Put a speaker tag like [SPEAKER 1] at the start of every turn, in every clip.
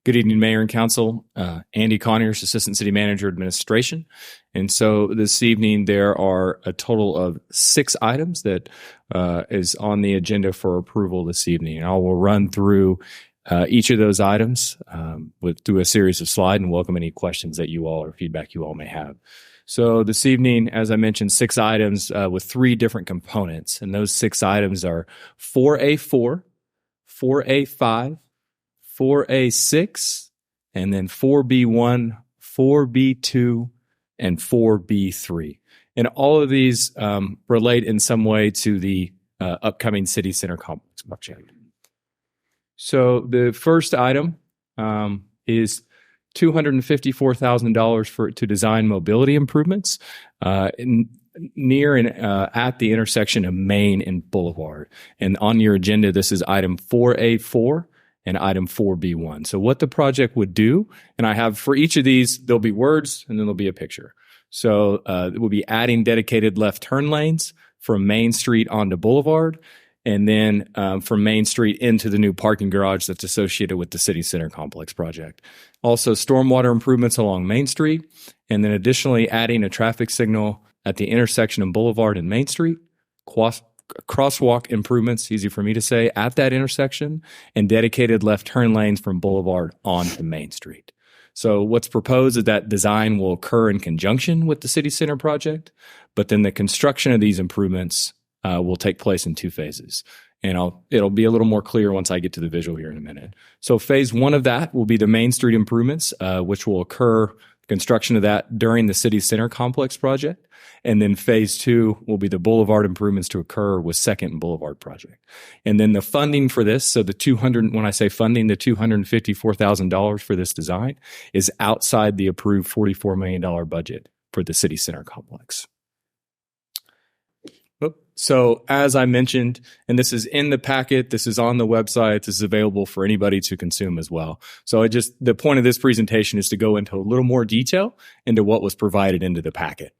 [SPEAKER 1] Good evening, Mayor and Council. Andy Conyers, Assistant City Manager, Administration. And so this evening, there are a total of 6 items that is on the agenda for approval this evening. And I will run through each of those items through a series of slides and welcome any questions that you all or feedback you all may have. So this evening, as I mentioned, 6 items with 3 different components. And those 6 items are 4A4, 4A5, 4A6, and then 4B1, 4B2, and 4B3. And all of these relate in some way to the upcoming City Center Complex project. So the first item is $254,000 to design mobility improvements near and at the intersection of Main and Boulevard. And on your agenda, this is item 4A4 and item 4B1. So what the project would do, and I have for each of these, there'll be words and then there'll be a picture. So we'll be adding dedicated left turn lanes from Main Street onto Boulevard, and then from Main Street into the new parking garage that's associated with the City Center Complex project. Also, stormwater improvements along Main Street, and then additionally adding a traffic signal at the intersection of Boulevard and Main Street, crosswalk improvements, easy for me to say, at that intersection, and dedicated left turn lanes from Boulevard onto Main Street. So what's proposed is that design will occur in conjunction with the City Center project, but then the construction of these improvements will take place in 2 phases. And it'll be a little more clear once I get to the visual here in a minute. So phase 1 of that will be the Main Street improvements, which will occur, construction of that during the City Center Complex project. And then phase 2 will be the Boulevard improvements to occur with Second and Boulevard project. And then the funding for this, so when I say funding, the $254,000 for this design is outside the approved $44 million budget for the City Center Complex. So as I mentioned, and this is in the packet, this is on the website, this is available for anybody to consume as well. So the point of this presentation is to go into a little more detail into what was provided into the packet.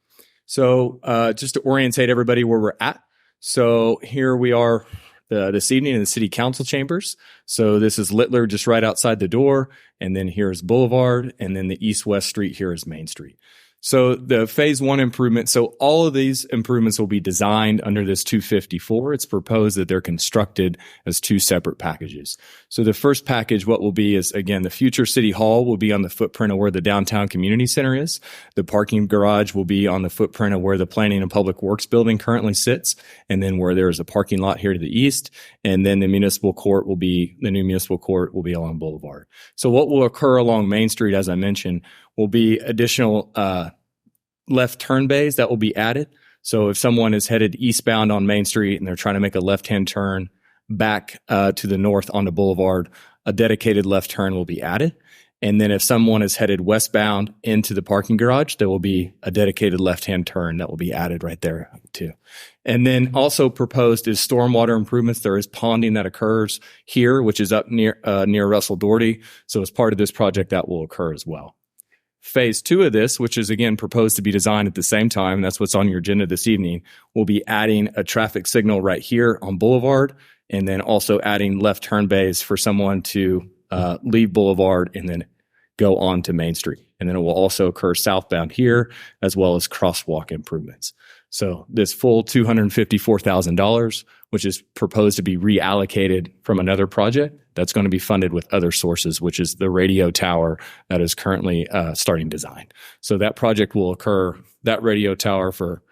[SPEAKER 1] So just to orientate everybody where we're at. So here we are this evening in the City Council chambers. So this is Littler just right outside the door, and then here's Boulevard, and then the east-west street here is Main Street. So the phase 1 improvement, so all of these improvements will be designed under this 254. It's proposed that they're constructed as 2 separate packages. So the first package, what will be is, again, the future City Hall will be on the footprint of where the downtown community center is. The parking garage will be on the footprint of where the Planning and Public Works building currently sits, and then where there's a parking lot here to the east. And then the new municipal court will be along Boulevard. So what will occur along Main Street, as I mentioned, will be additional left turn bays that will be added. So if someone is headed eastbound on Main Street and they're trying to make a left-hand turn back to the north onto Boulevard, a dedicated left turn will be added. And then if someone is headed westbound into the parking garage, there will be a dedicated left-hand turn that will be added right there too. And then also proposed is stormwater improvements. There is ponding that occurs here, which is up near Russell Doherty. So as part of this project, that will occur as well. Phase 2 of this, which is again proposed to be designed at the same time, and that's what's on your agenda this evening, will be adding a traffic signal right here on Boulevard, and then also adding left turn bays for someone to leave Boulevard and then go on to Main Street. And then it will also occur southbound here, as well as crosswalk improvements. So this full $254,000, which is proposed to be reallocated from another project, that's going to be funded with other sources, which is the radio tower that is currently starting design. So that project will occur, that radio tower for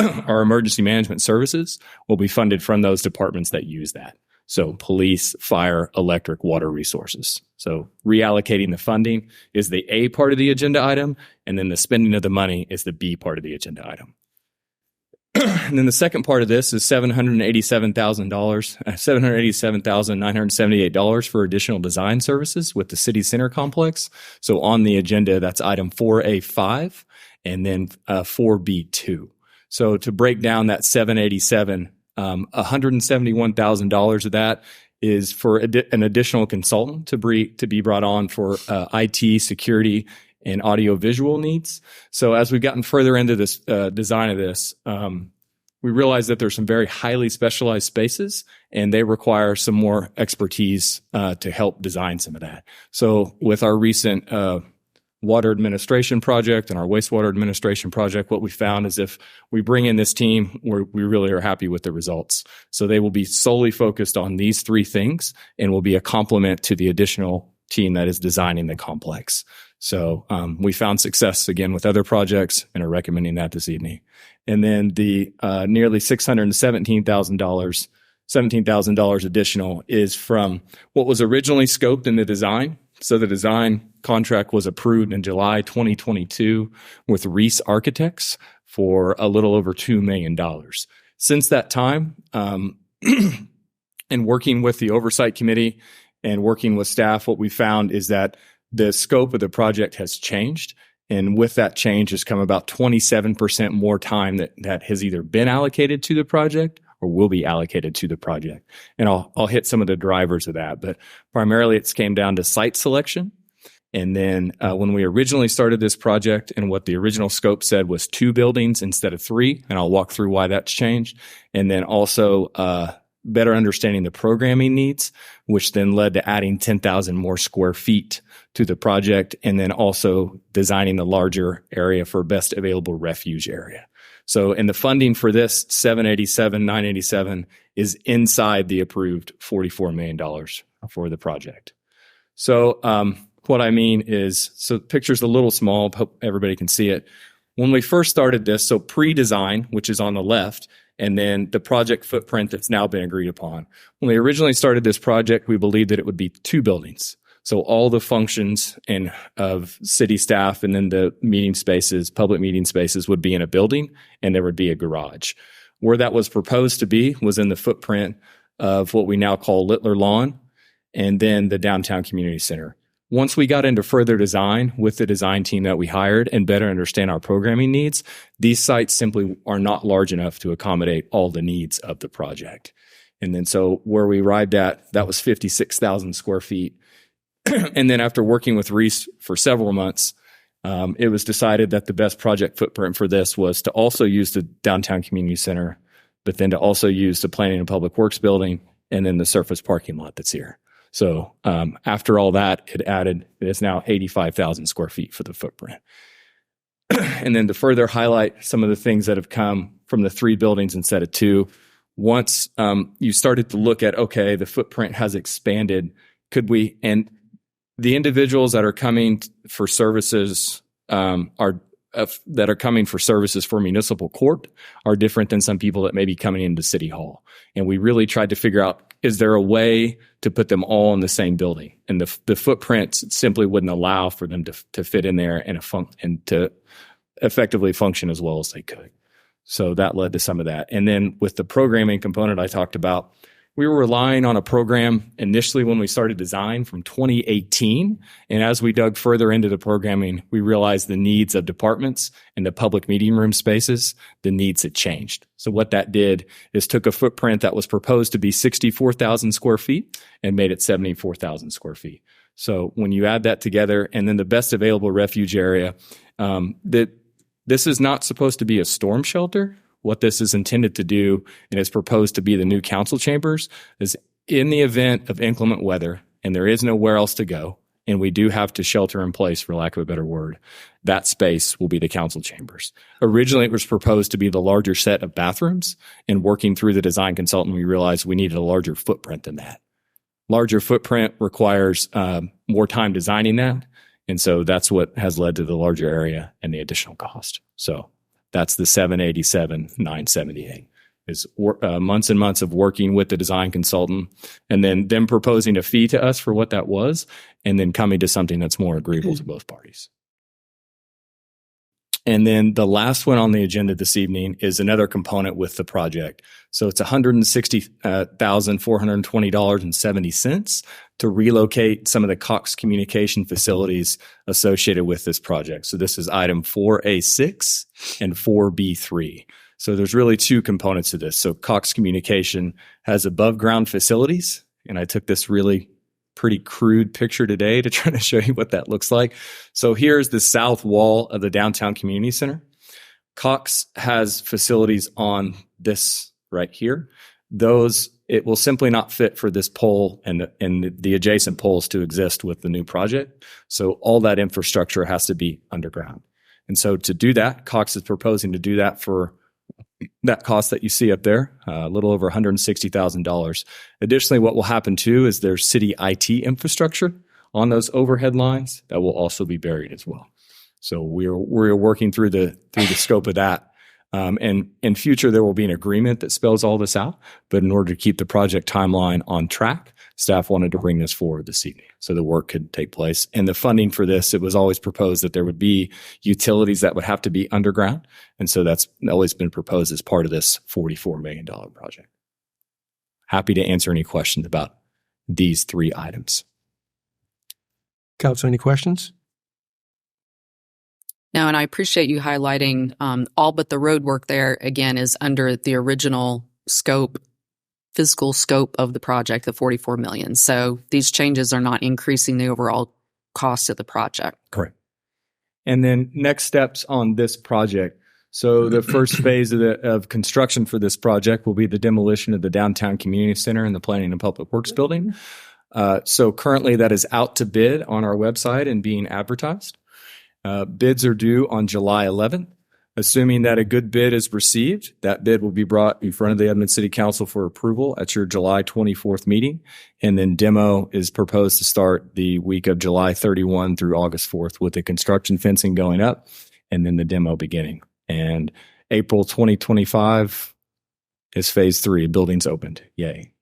[SPEAKER 1] our emergency management services will be funded from those departments that use that. So police, fire, electric, water resources. So reallocating the funding is the A part of the agenda item, and then the spending of the money is the B part of the agenda item. And then the second part of this is $787,978 for additional design services with the City Center Complex. So on the agenda, that's item 4A5 and then 4B2. So to break down that 787, $171,000 of that is for an additional consultant to be brought on for IT, security, and audio visual needs. So as we've gotten further into this design of this, we realized that there's some very highly specialized spaces, and they require some more expertise to help design some of that. So with our recent water administration project and our wastewater administration project, what we found is if we bring in this team, we really are happy with the results. So they will be solely focused on these three things and will be a complement to the additional team that is designing the complex. So we found success again with other projects and are recommending that this evening. And then the nearly $17,000 additional is from what was originally scoped in the design. So the design contract was approved in July 2022 with Reese Architects for a little over $2 million. Since that time, and working with the oversight committee and working with staff, what we found is that the scope of the project has changed. And with that change has come about 27% more time that has either been allocated to the project or will be allocated to the project. And I'll hit some of the drivers of that, but primarily it's came down to site selection. And then when we originally started this project, and what the original scope said was 2 buildings instead of 3, and I'll walk through why that's changed. And then also better understanding the programming needs, which then led to adding 10,000 more square feet to the project, and then also designing the larger area for best available refuge area. So, and the funding for this 987 is inside the approved $44 million for the project. So, what I mean is, so the picture's a little small, hope everybody can see it. When we first started this, so pre-design, which is on the left, and then the project footprint that's now been agreed upon. When we originally started this project, we believed that it would be 2 buildings. So all the functions of city staff and then the meeting spaces, public meeting spaces would be in a building, and there would be a garage. Where that was proposed to be was in the footprint of what we now call Littler Lawn and then the downtown community center. Once we got into further design with the design team that we hired and better understand our programming needs, these sites simply are not large enough to accommodate all the needs of the project. And then so where we arrived at, that was 56,000 square feet. And then after working with Reese for several months, it was decided that the best project footprint for this was to also use the downtown community center, but then to also use the planning and public works building and then the surface parking lot that's here. So after all that, it is now 85,000 square feet for the footprint. And then to further highlight some of the things that have come from the 3 buildings instead of 2, once you started to look at, okay, the footprint has expanded, and the individuals that are coming for services that are coming for services for municipal court are different than some people that may be coming into City Hall. And we really tried to figure out, is there a way to put them all in the same building? And the footprints simply wouldn't allow for them to fit in there and to effectively function as well as they could. So that led to some of that. And then with the programming component I talked about, we were relying on a program initially when we started design from 2018. And as we dug further into the programming, we realized the needs of departments and the public meeting room spaces, the needs had changed. So what that did is took a footprint that was proposed to be 64,000 square feet and made it 74,000 square feet. So when you add that together, and then the best available refuge area, this is not supposed to be a storm shelter. What this is intended to do, and is proposed to be the new council chambers, is in the event of inclement weather and there is nowhere else to go, and we do have to shelter in place, for lack of a better word, that space will be the council chambers. Originally, it was proposed to be the larger set of bathrooms, and working through the design consultant, we realized we needed a larger footprint than that. Larger footprint requires more time designing that, and so that's what has led to the larger area and the additional cost. So that's the 978 is months and months of working with the design consultant, and then them proposing a fee to us for what that was, and then coming to something that's more agreeable to both parties. And then the last one on the agenda this evening is another component with the project. So it's $160,420.70 to relocate some of the Cox Communication facilities associated with this project. So this is item 4A6 and 4B3. So there's really 2 components to this. So Cox Communication has above ground facilities, and I took this really pretty crude picture today to try to show you what that looks like. So here's the south wall of the downtown community center. Cox has facilities on this right here, those, it will simply not fit for this pole and the adjacent poles to exist with the new project. So all that infrastructure has to be underground. And so to do that, Cox is proposing to do that for that cost that you see up there, a little over $160,000. Additionally, what will happen too is there's city IT infrastructure on those overhead lines that will also be buried as well. So we're working through the scope of that. And in future, there will be an agreement that spells all this out. But in order to keep the project timeline on track, staff wanted to bring this forward this evening so the work could take place. And the funding for this, it was always proposed that there would be utilities that would have to be underground. And so that's always been proposed as part of this $44 million project. Happy to answer any questions about these three items.
[SPEAKER 2] Council, any questions?
[SPEAKER 3] No, and I appreciate you highlighting all but the road work there, again, is under the original scope, physical scope of the project, the $44 million. So these changes are not increasing the overall cost of the project.
[SPEAKER 1] Correct. And then next steps on this project. So the first phase of construction for this project will be the demolition of the downtown community center and the planning and public works building. So currently that is out to bid on our website and being advertised. Bids are due on July 11th. Assuming that a good bid is received, that bid will be brought in front of the Edmond City Council for approval at your July 24th meeting. And then demo is proposed to start the week of July 31 through August 4th with the construction fencing going up and then the demo beginning. And April 2025 is phase 3. Buildings opened. Yay.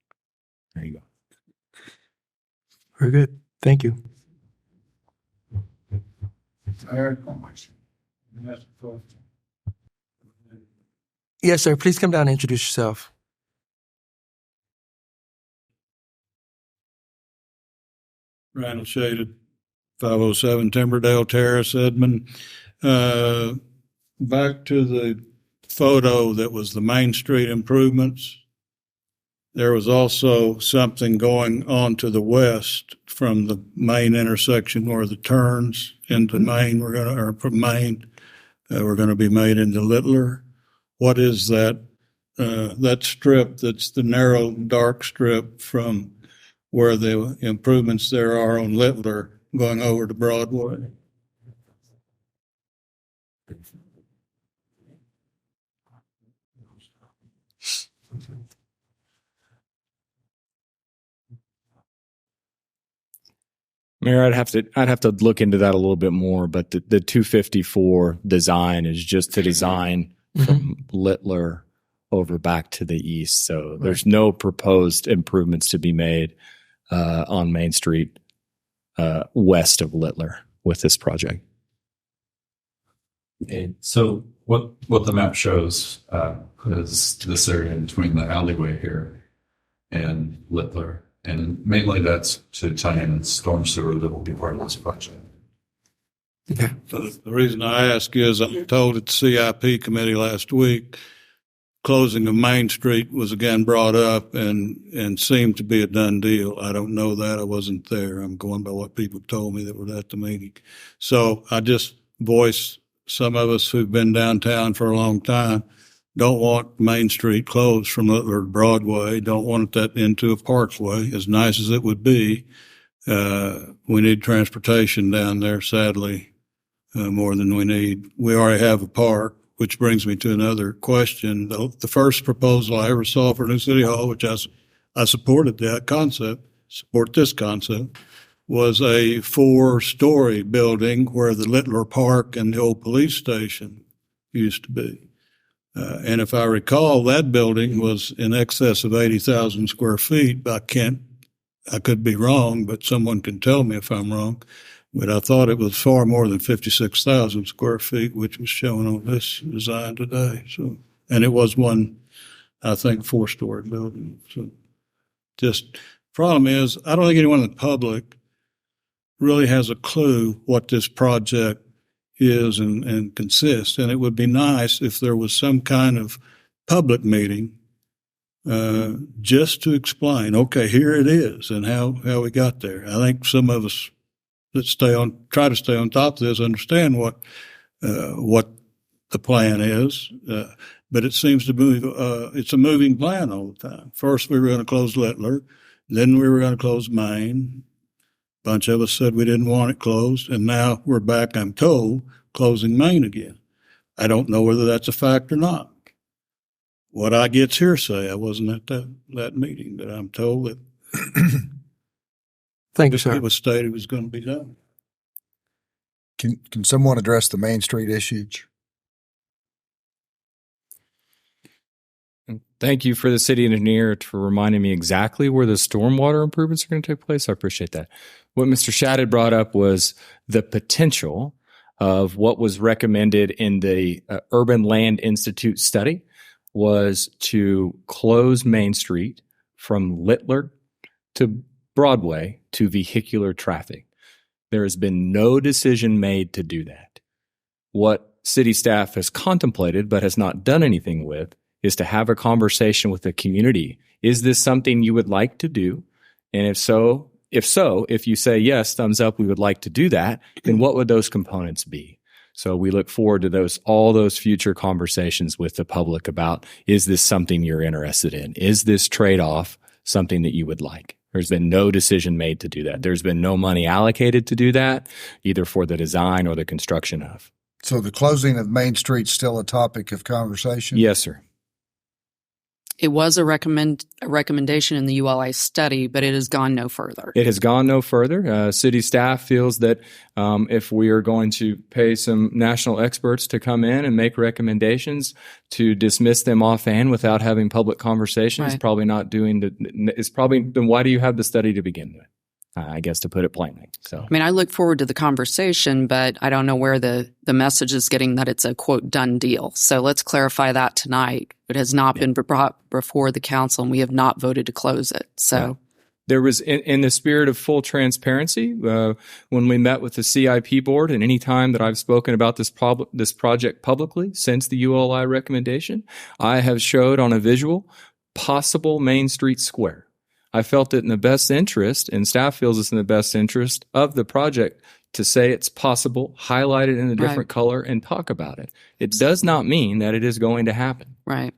[SPEAKER 1] There you go.
[SPEAKER 2] Very good. Thank you. Yes, sir. Please come down and introduce yourself.
[SPEAKER 4] Randall Shaded, 507 Timberdale Terrace, Edmond. Back to the photo that was the Main Street improvements. There was also something going on to the west from the main intersection where the turns into Main we're going to be made into Littler. What is that? That strip that's the narrow, dark strip from where the improvements there are on Littler going over to Broadway.
[SPEAKER 1] Mayor, I'd have to look into that a little bit more, but the 254 design is just to design from Littler over back to the east. So there's no proposed improvements to be made on Main Street west of Littler with this project.
[SPEAKER 5] Okay. So what the map shows is this area in between the alleyway here and Littler. And mainly that's to tie in storm sewer that will be part of this project.
[SPEAKER 2] Okay.
[SPEAKER 4] The reason I ask is I told at the CIP committee last week, closing of Main Street was again brought up and seemed to be a done deal. I don't know that. I wasn't there. I'm going by what people told me that were at the meeting. So I just voice some of us who've been downtown for a long time don't want Main Street closed from Littler to Broadway, don't want that into a parkway, as nice as it would be. We need transportation down there, sadly, more than we need. We already have a park, which brings me to another question. The first proposal I ever saw for New City Hall, which I supported that concept, support this concept, was a 4-story building where the Littler Park and the old police station used to be. And if I recall, that building was in excess of 80,000 square feet. I could be wrong, but someone can tell me if I'm wrong. But I thought it was far more than 56,000 square feet, which was shown on this design today. So, and it was one, I think, 4-story building. So just problem is, I don't think anyone in the public really has a clue what this project is and consists. And it would be nice if there was some kind of public meeting just to explain, okay, here it is and how we got there. I think some of us that try to stay on top of this understand what the plan is, but it seems to move. It's a moving plan all the time. First, we were going to close Littler, then we were going to close Maine. A bunch of us said we didn't want it closed, and now we're back, I'm told, closing Maine again. I don't know whether that's a fact or not. What I get's hearsay. I wasn't at that meeting, but I'm told that
[SPEAKER 2] Thank you, sir.
[SPEAKER 4] it was stated it was going to be done.
[SPEAKER 6] Can someone address the Main Street issues?
[SPEAKER 1] Thank you for the city engineer for reminding me exactly where the stormwater improvements are going to take place. I appreciate that. What Mr. Shad had brought up was the potential of what was recommended in the Urban Land Institute study was to close Main Street from Littler to Broadway to vehicular traffic. There has been no decision made to do that. What city staff has contemplated but has not done anything with is to have a conversation with the community. Is this something you would like to do? And if you say yes, thumbs up, we would like to do that, then what would those components be? So we look forward to all those future conversations with the public about, is this something you're interested in? Is this trade-off something that you would like? There's been no decision made to do that. There's been no money allocated to do that, either for the design or the construction of.
[SPEAKER 6] So the closing of Main Street still a topic of conversation?
[SPEAKER 1] Yes, sir.
[SPEAKER 3] It was a recommendation in the ULI study, but it has gone no further.
[SPEAKER 1] It has gone no further. City staff feels that if we are going to pay some national experts to come in and make recommendations, to dismiss them offhand without having public conversation is probably not doing then why do you have the study to begin with? I guess, to put it plainly. So,
[SPEAKER 3] I mean, I look forward to the conversation, but I don't know where the message is getting that it's a, quote, done deal. So let's clarify that tonight. It has not been brought before the council, and we have not voted to close it. So
[SPEAKER 1] there was, in the spirit of full transparency, when we met with the CIP board, and any time that I've spoken about this project publicly since the ULI recommendation, I have showed on a visual possible Main Street Square. I felt it in the best interest, and staff feels it's in the best interest of the project to say it's possible, highlight it in a different color, and talk about it. It does not mean that it is going to happen.
[SPEAKER 3] Right.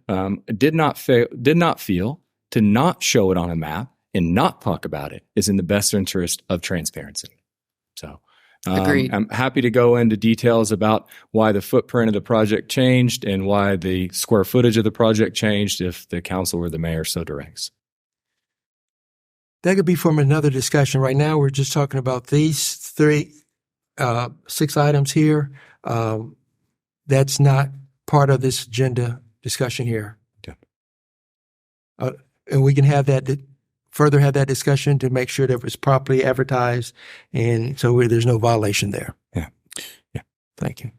[SPEAKER 1] Did not feel to not show it on a map and not talk about it is in the best interest of transparency. So
[SPEAKER 3] agreed.
[SPEAKER 1] I'm happy to go into details about why the footprint of the project changed and why the square footage of the project changed if the council or the mayor so directs.
[SPEAKER 2] That could be from another discussion. Right now, we're just talking about these 6 items here. That's not part of this agenda discussion here.
[SPEAKER 1] Okay.
[SPEAKER 2] And we can have that, further have that discussion to make sure that it's properly advertised and so there's no violation there.
[SPEAKER 1] Yeah.
[SPEAKER 2] Thank you.